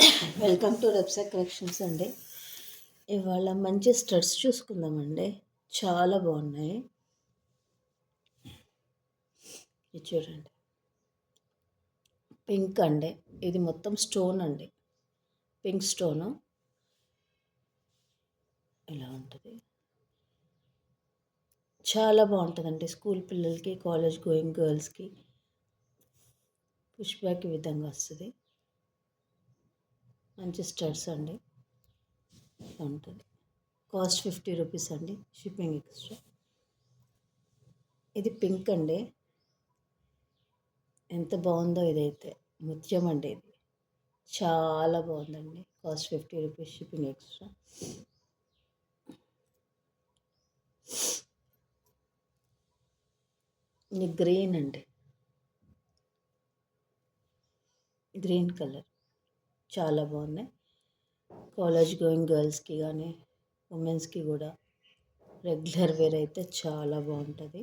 Welcome to రెప్సా collections అండి. ఇవాళ మంచి స్టడ్స్ చూసుకుందామండి. చాలా బాగున్నాయి. ఇది చూడండి, పింక్ అండి. ఇది మొత్తం స్టోన్ అండి, పింక్ స్టోను ఇలా ఉంటుంది. చాలా బాగుంటుందండి స్కూల్ పిల్లలకి, కాలేజ్ గోయింగ్ గర్ల్స్కి పుష్ బ్యాక్ ఈ విధంగా వస్తుంది. మంచి స్టడ్స్ అండి. ఉంటుంది. కాస్ట్ 50 రూపీస్ అండి, షిప్పింగ్ ఎక్స్ట్రా. ఇది పింక్ అండి, ఎంత బాగుందో. ఇదైతే ముత్యం అండి, ఇది చాలా బాగుందండి. Cost 50 rupees, shipping extra. ఇది గ్రీన్ అండి, గ్రీన్ కలర్ చాలా బాగున్నాయి. కాలేజ్ గోయింగ్ గర్ల్స్కి కానీ ఉమెన్స్కి కూడా రెగ్యులర్ వేర్ అయితే చాలా బాగుంటుంది.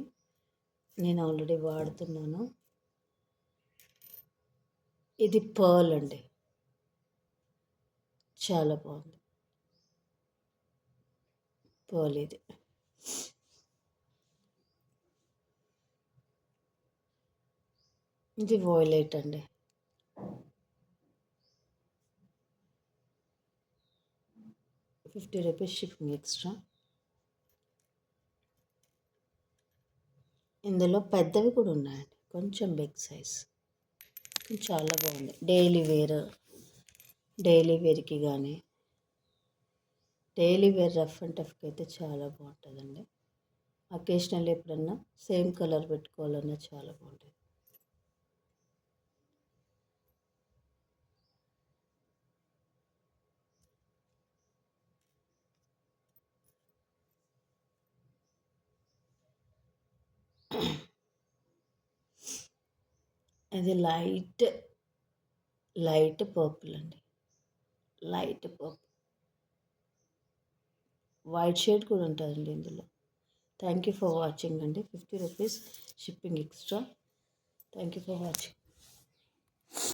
నేను ఆల్రెడీ వాడుతున్నాను. ఇది పర్ల్ అండి, చాలా బాగుంది పర్ల్. ఇది వాయిలెట్ అండి, ₹50 షిప్పింగ్ ఎక్స్ట్రా. ఇందులో పెద్దవి కూడా ఉన్నాయండి, కొంచెం బిగ్ సైజ్. చాలా బాగుంది. డైలీ వేర్కి కానీ డైలీ వేర్ రఫ్ అండ్ టఫ్కి అయితే చాలా బాగుంటుందండి. అకేషనల్ ఎప్పుడన్నా సేమ్ కలర్ పెట్టుకోవాలన్నా చాలా బాగుంటుంది. ఇది లైట్ పర్పుల్ అండి, లైట్ పర్పుల్. వైట్ షేడ్ కూడా ఉంటుందండి ఇందులో. థ్యాంక్ యూ ఫర్ వాచింగ్ అండి. ₹50 shipping extra. Thank you for watching.